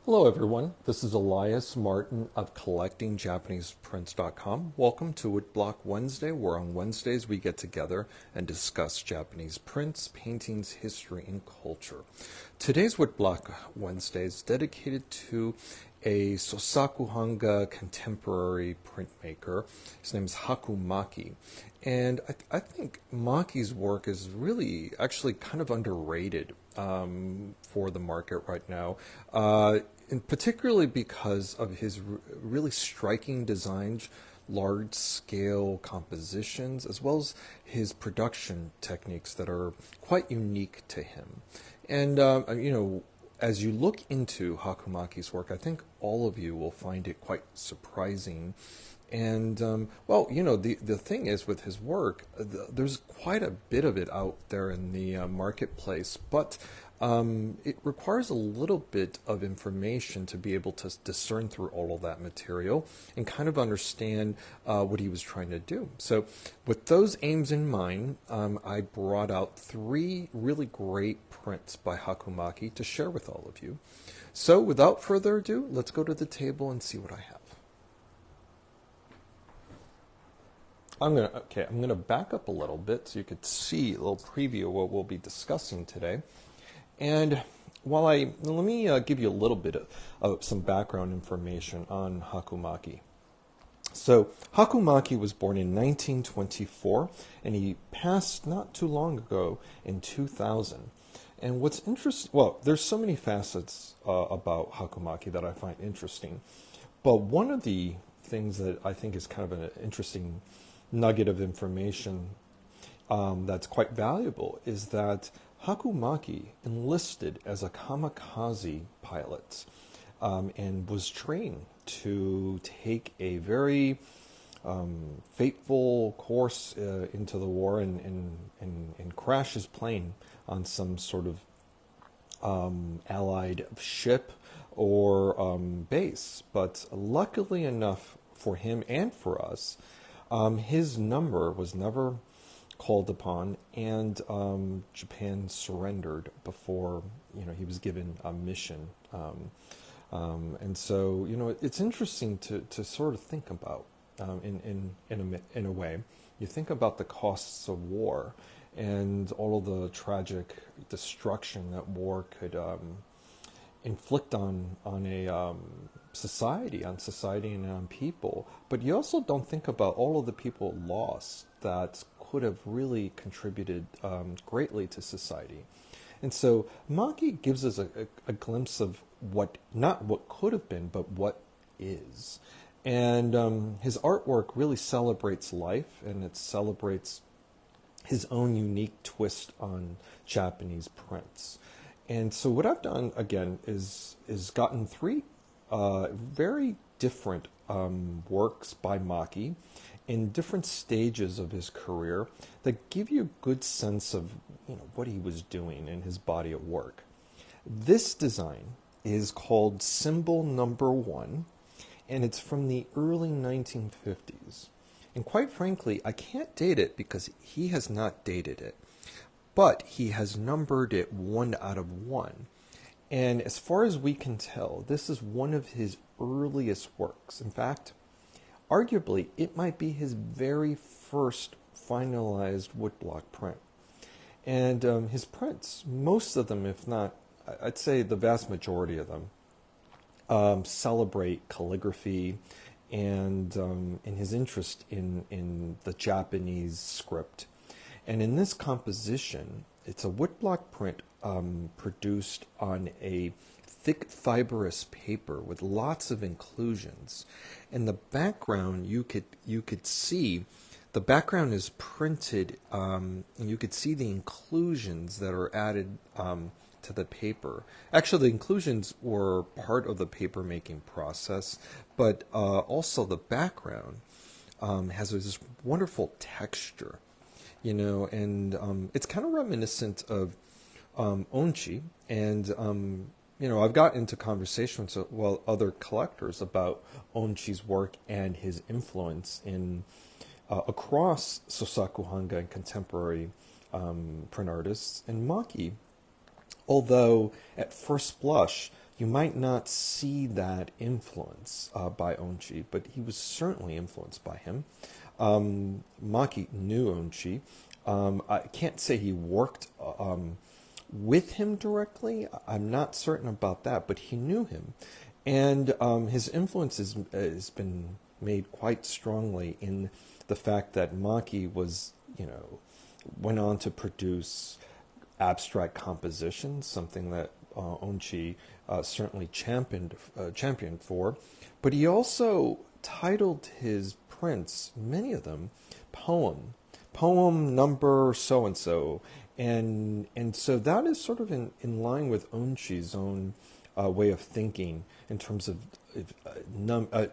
Hello everyone, this is Elias Martin of CollectingJapanesePrints.com. Welcome to Woodblock Wednesday, where on Wednesdays we get together and discuss Japanese prints, paintings, history, and culture. Today's Woodblock Wednesday is dedicated to a Sosaku Hanga contemporary printmaker. His name is Haku Maki. And I think Maki's work is really actually kind of underrated for the market right now. And particularly because of his really striking designs, large-scale compositions, as well as his production techniques that are quite unique to him. And, as you look into Haku Maki's work, I think all of you will find it quite surprising. And, the thing is with his work, there's quite a bit of it out there in the marketplace, but it requires a little bit of information to be able to discern through all of that material and kind of understand what he was trying to do. So with those aims in mind, I brought out three really great prints by Haku Maki to share with all of you. So without further ado, let's go to the table and see what I have. I'm gonna back up a little bit so you could see a little preview of what we'll be discussing today. And let me give you a little bit of some background information on Haku Maki. So Haku Maki was born in 1924, and he passed not too long ago in 2000. And what's interesting, well, there's so many facets about Haku Maki that I find interesting, but one of the things that I think is kind of an interesting nugget of information that's quite valuable is that Haku Maki enlisted as a kamikaze pilot and was trained to take a very fateful course into the war and crash his plane on some sort of allied ship or base. But luckily enough for him and for us, his number was never called upon, and Japan surrendered before he was given a mission. And so it's interesting to sort of think about in a way. You think about the costs of war and all of the tragic destruction that war could inflict on a society and on people, but you also don't think about all of the people lost that could have really contributed greatly to society. And so Maki gives us a glimpse of not what could have been, but what is. And his artwork really celebrates life, and it celebrates his own unique twist on Japanese prints. And so what I've done, again, is gotten three very different works by Maki in different stages of his career that give you a good sense of what he was doing in his body of work. This design is called Symbol Number 1, and it's from the early 1950s. And quite frankly, I can't date it because he has not dated it, but he has numbered it 1 out of 1. And as far as we can tell, this is one of his earliest works. In fact, arguably, it might be his very first finalized woodblock print. And his prints, most of them, if not, I'd say the vast majority of them, celebrate calligraphy and in his interest in the Japanese script. And in this composition, it's a woodblock print produced on a thick fibrous paper with lots of inclusions. In the background, you could see the background is printed, and you could see the inclusions that are added to the paper. Actually, the inclusions were part of the paper making process, but also the background has this wonderful texture, and it's kind of reminiscent of onchi, and I've got into conversations with other collectors about onchi's work and his influence in across Sosaku Hanga and contemporary print artists. And Maki, although at first blush you might not see that influence by Onchi, but he was certainly influenced by him. Maki knew Onchi. I can't say he worked with him directly. I'm not certain about that, but he knew him. And his influence has been made quite strongly in the fact that Maki was, went on to produce abstract compositions, something that Onchi certainly championed for. But he also titled his prints, many of them, poem number so-and-so. And so that is sort of in line with Onchi's own way of thinking in terms of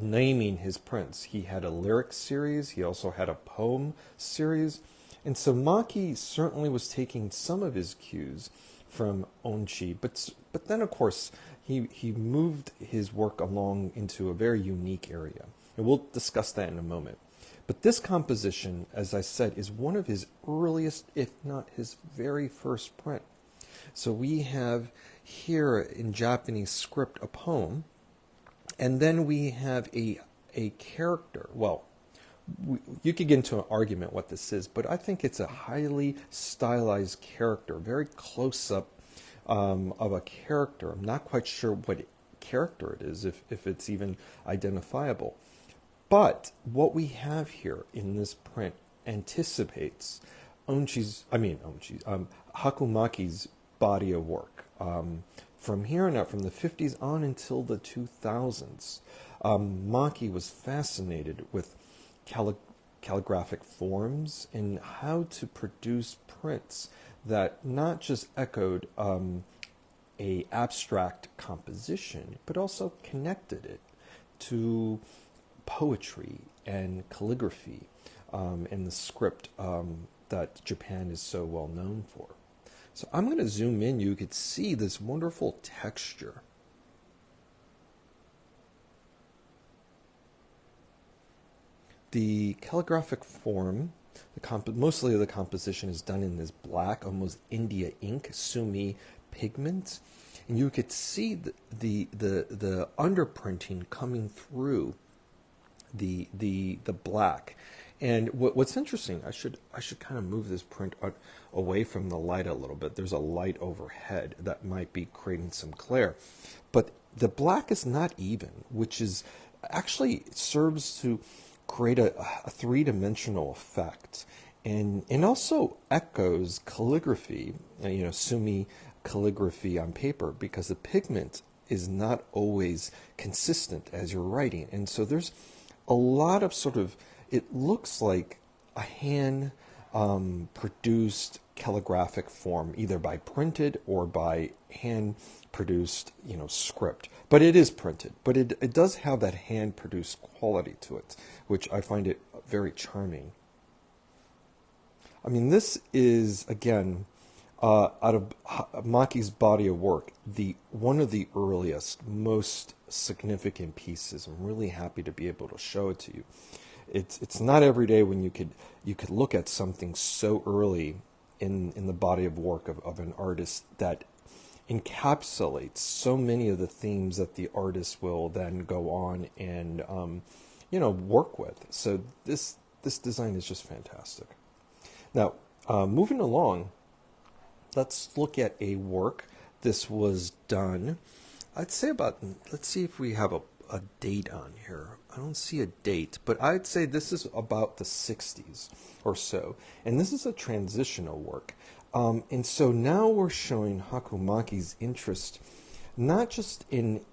naming his prints. He had a lyric series. He also had a poem series. And so Maki certainly was taking some of his cues from Onchi, but then of course he moved his work along into a very unique area, and we'll discuss that in a moment. But this composition, as I said, is one of his earliest, if not his very first print. So we have here in Japanese script a poem, and then we have a character. Well, you could get into an argument what this is, but I think it's a highly stylized character, very close-up of a character. I'm not quite sure what character it is, if it's even identifiable. But what we have here in this print anticipates Haku Maki's body of work. From here on out, from the 50s on until the 2000s, Maki was fascinated with calligraphic forms and how to produce prints that not just echoed a abstract composition, but also connected it to poetry and calligraphy and the script that Japan is so well known for. So I'm going to zoom in. You could see this wonderful texture. The calligraphic form, mostly the composition is done in this black, almost India ink, sumi pigment, and you could see the underprinting coming through the black. And what's interesting, I should kind of move this print away from the light a little bit. There's a light overhead that might be creating some glare, but the black is not even, which is actually serves to create a three-dimensional effect, and also echoes calligraphy, sumi calligraphy on paper, because the pigment is not always consistent as you're writing, and so there's a lot of it looks like a hand produced calligraphic form, either by printed or by hand produced, script. But it is printed, but it does have that hand produced quality to it, which I find it very charming. I mean, this is, again, out of Maki's body of work, one of the earliest, most significant pieces. I'm really happy to be able to show it to you. It's not every day when you could look at something so early in the body of work of an artist that encapsulates so many of the themes that the artist will then go on and work with. So this design is just fantastic. Now, moving along, let's look at a work. This was done, I'd say let's see if we have a date on here. I don't see a date, but I'd say this is about the 60s or so. And this is a transitional work. And so now we're showing Haku Maki's interest not just in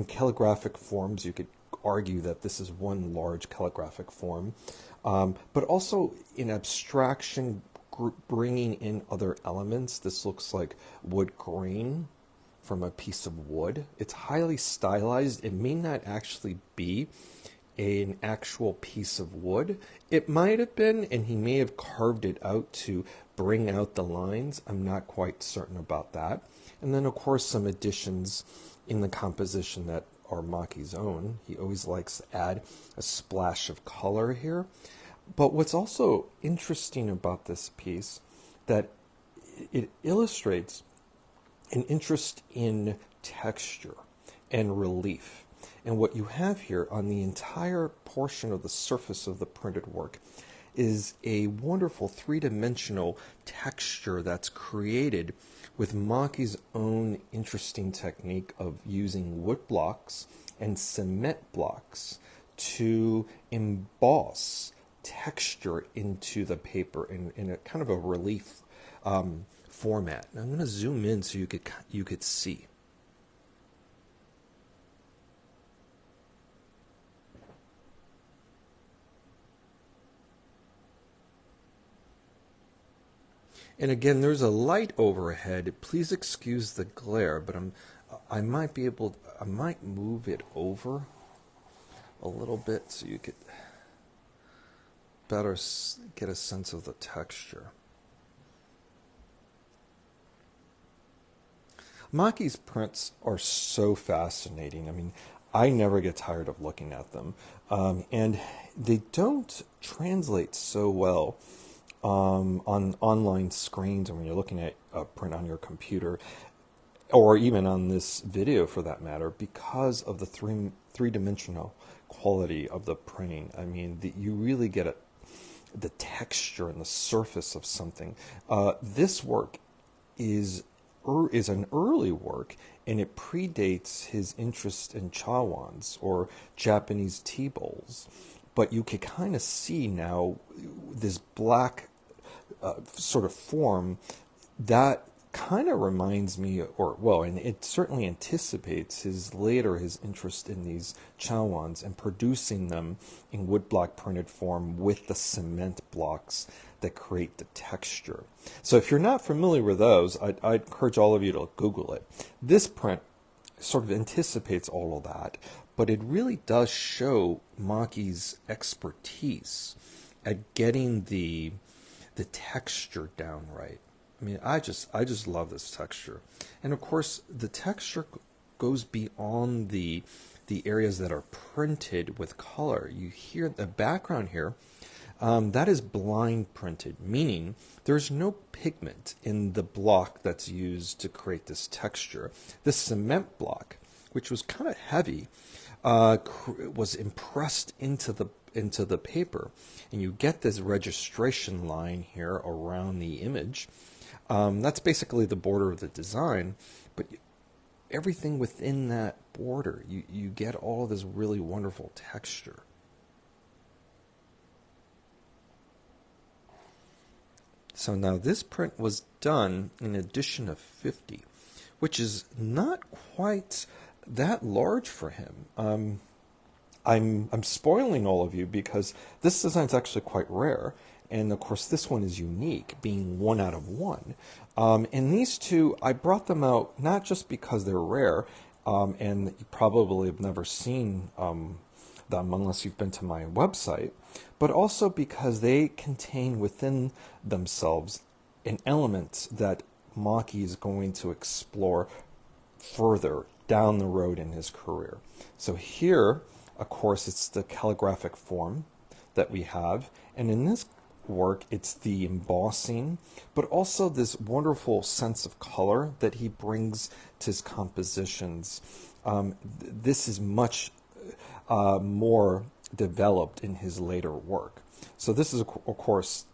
calligraphic forms. You could argue that this is one large calligraphic form, but also in abstraction, bringing in other elements. This looks like wood grain from a piece of wood. It's highly stylized. It may not actually be an actual piece of wood. It might have been, and he may have carved it out to bring out the lines. I'm not quite certain about that. And then, of course, some additions in the composition that are Maki's own. He always likes to add a splash of color here. But what's also interesting about this piece, that it illustrates an interest in texture. and relief. And what you have here on the entire portion of the surface of the printed work is a wonderful three-dimensional texture that's created with Maki's own interesting technique of using wood blocks and cement blocks to emboss texture into the paper in a kind of a relief format. And I'm going to zoom in so you could see. And again, there's a light overhead. Please excuse the glare, but I might move it over a little bit so you could better get a sense of the texture. Maki's prints are so fascinating. I mean, I never get tired of looking at them. And they don't translate so well on online screens, or when you're looking at a print on your computer, or even on this video for that matter, because of the three-dimensional quality of the printing. I mean, you really get the texture and the surface of something. This work is an early work, and it predates his interest in chawans, or Japanese tea bowls. But you can kind of see now this black sort of form that kind of reminds me, and it certainly anticipates his interest in these chawans and producing them in woodblock printed form with the cement blocks that create the texture. So if you're not familiar with those, I'd encourage all of you to Google it. This print sort of anticipates all of that, but it really does show Maki's expertise at getting the texture down right. I mean, I just love this texture. And of course, the texture goes beyond the areas that are printed with color. You hear the background here, that is blind printed, meaning there's no pigment in the block that's used to create this texture. This cement block, which was kind of heavy, was impressed into the paper, and you get this registration line here around the image. That's basically the border of the design, but everything within that border, you get all of this really wonderful texture. So now this print was done in edition of 50, which is not quite that large for him. I'm spoiling all of you because this design is actually quite rare, and of course this one is unique, being 1 out of 1. And these two, I brought them out not just because they're rare, and you probably have never seen them unless you've been to my website, but also because they contain within themselves an element that Maki is going to explore further down the road in his career. So here, of course, it's the calligraphic form that we have, and in this work, it's the embossing, but also this wonderful sense of color that he brings to his compositions. This is much more developed in his later work. So this is, of course,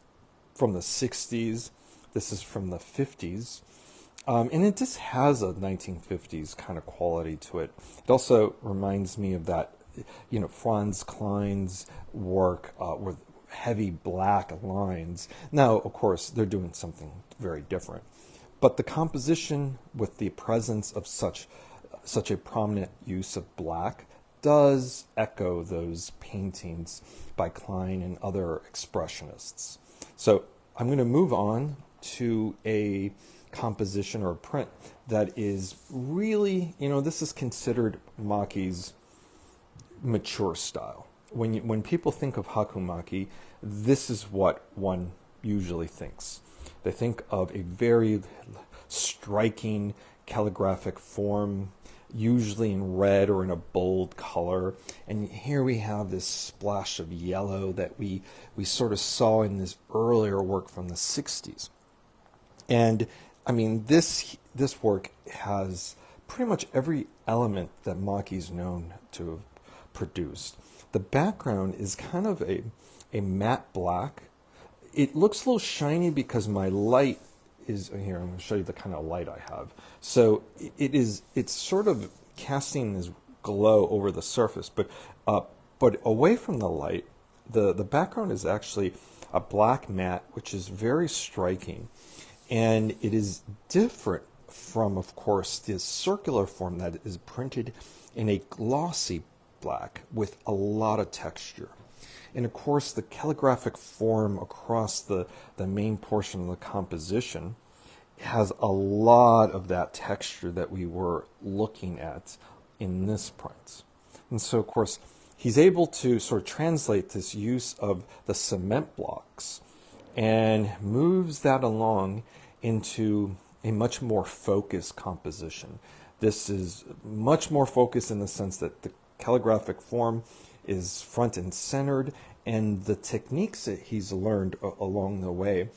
from the 60s. This is from the 50s. And it just has a 1950s kind of quality to it. It also reminds me of that, Franz Klein's work with heavy black lines. Now, of course, they're doing something very different. But the composition with the presence of such a prominent use of black does echo those paintings by Klein and other expressionists. So I'm going to move on to a composition or a print that is really, this is considered Maki's mature style. When people think of Haku Maki, this is what one usually thinks. They think of a very striking calligraphic form, usually in red or in a bold color. And here we have this splash of yellow that we sort of saw in this earlier work from the 60s. And I mean, this work has pretty much every element that Maki's known to have produced. The background is kind of a matte black. It looks a little shiny because my light is here. I'm going to show you the kind of light I have. So it's sort of casting this glow over the surface, but away from the light, the background is actually a black matte, which is very striking, and it is different from, of course, the circular form that is printed in a glossy black with a lot of texture. And of course, the calligraphic form across the main portion of the composition has a lot of that texture that we were looking at in this print. And so, of course, he's able to sort of translate this use of the cement blocks and moves that along into a much more focused composition. This is much more focused in the sense that the calligraphic form is front and centered, and the techniques that he's learned along the way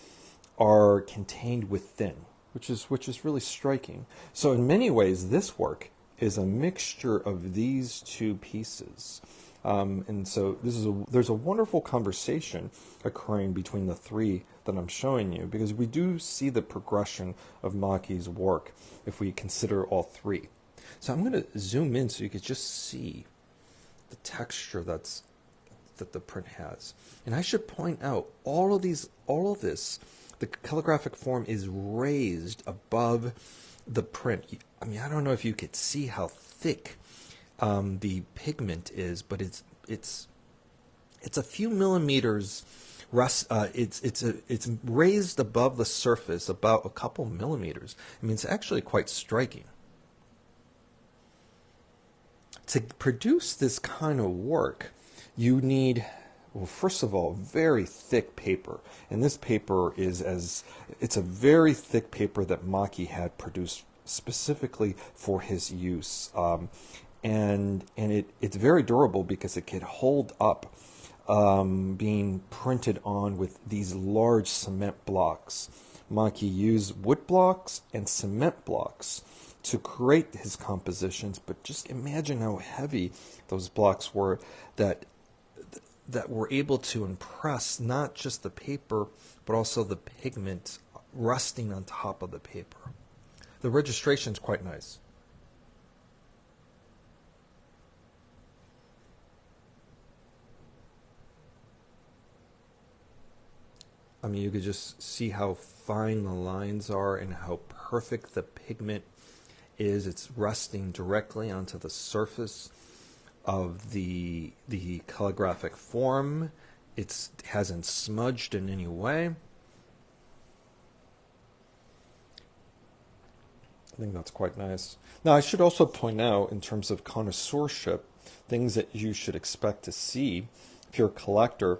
are contained within, which is really striking. So in many ways, this work is a mixture of these two pieces. And so there's a wonderful conversation occurring between the three that I'm showing you, because we do see the progression of Maki's work if we consider all three. So I'm going to zoom in so you could just see the texture that the print has. And I should point out, all of this, the calligraphic form is raised above the print. I mean, I don't know if you could see how thick the pigment is, but it's a few millimeters. It's raised above the surface about a couple millimeters. I mean, it's actually quite striking. To produce this kind of work, you need, well, first of all, very thick paper. And this paper it's a very thick paper that Maki had produced specifically for his use. And it's very durable because it can hold up being printed on with these large cement blocks. Maki used wood blocks and cement blocks to create his compositions, but just imagine how heavy those blocks were that were able to impress not just the paper, but also the pigment rusting on top of the paper. The registration is quite nice. I mean, you could just see how fine the lines are and how perfect the pigment is. It's resting directly onto the surface of the calligraphic form. It hasn't smudged in any way. I think that's quite nice. Now, I should also point out, in terms of connoisseurship, things that you should expect to see if you're a collector,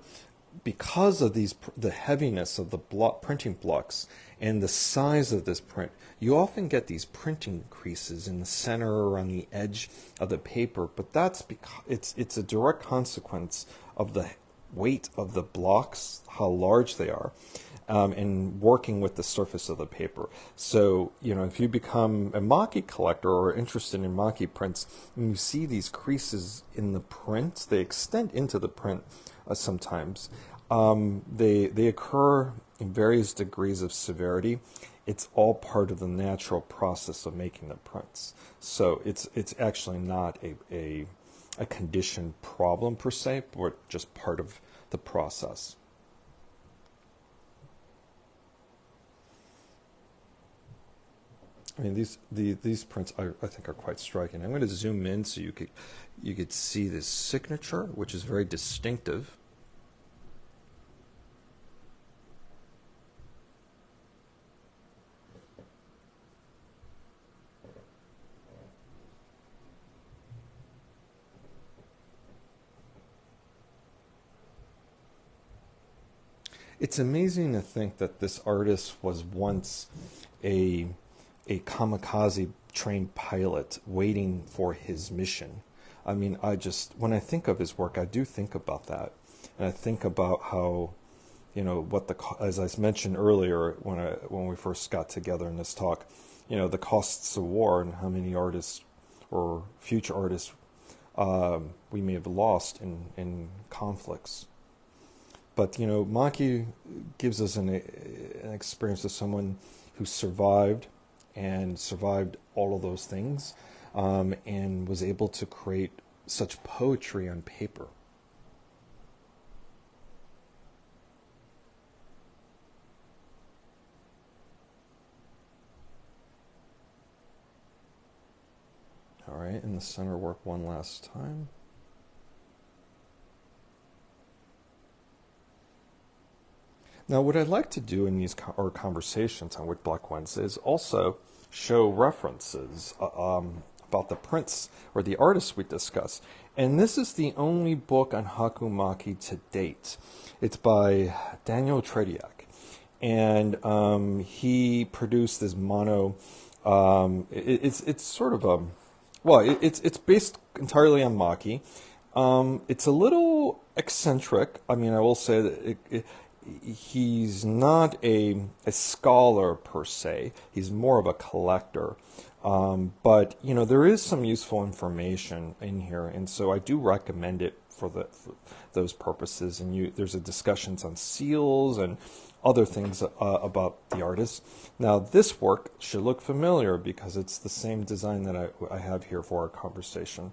because of the heaviness of the printing blocks and the size of this print, you often get these printing creases in the center or on the edge of the paper. But that's because it's a direct consequence of the weight of the blocks, how large they are, and working with the surface of the paper. So, if you become a Maki collector or interested in Maki prints, and you see these creases in the print, they extend into the print sometimes. They occur in various degrees of severity. It's all part of the natural process of making the prints. So it's actually not a conditioned problem per se, but just part of the process. I mean, these prints I think are quite striking. I'm going to zoom in so you could see this signature, which is very distinctive. It's amazing to think that this artist was once a kamikaze trained pilot waiting for his mission. I mean, when I think of his work, I do think about that. And I think about how, as I mentioned earlier when we first got together in this talk, the costs of war and how many artists or future artists we may have lost in conflicts. But Maki gives us an experience of someone who survived all of those things, and was able to create such poetry on paper. All right, in the center work one last time. Now, what I'd like to do in these our conversations on Woodblock Wednesday is also show references about the prints or the artists we discuss. And this is the only book on Haku Maki to date. It's by Daniel Trediak. And he produced this mono. It's sort of a... Well, it's based entirely on Maki. It's a little eccentric. I mean, I will say that he's not a scholar per se. He's more of a collector. But there is some useful information in here, and so I do recommend it for those purposes. And there's a discussions on seals and other things about the artist. Now, this work should look familiar because it's the same design that I have here for our conversation.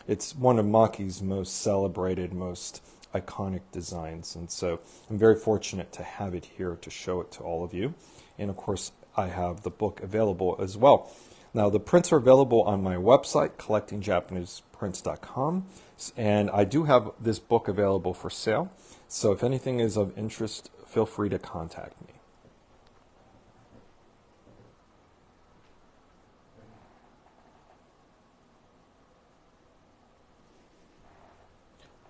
It's one of Maki's most celebrated, most iconic designs, and so I'm very fortunate to have it here to show it to all of you. And of course, I have the book available as well. Now, the prints are available on my website, collectingjapaneseprints.com, and I do have this book available for sale. So if anything is of interest, feel free to contact me.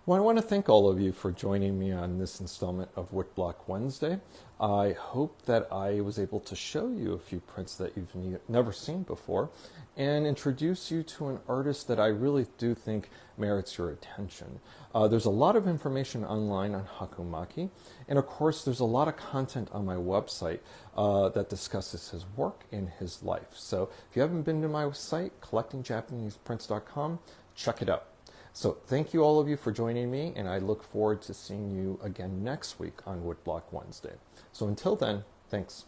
Well, I want to thank all of you for joining me on this installment of Woodblock Wednesday. I hope that I was able to show you a few prints that you've never seen before and introduce you to an artist that I really do think merits your attention. There's a lot of information online on Haku Maki, and of course there's a lot of content on my website that discusses his work and his life. So if you haven't been to my site, collectingjapaneseprints.com, check it out. So thank you all of you for joining me, and I look forward to seeing you again next week on Woodblock Wednesday. So until then, thanks.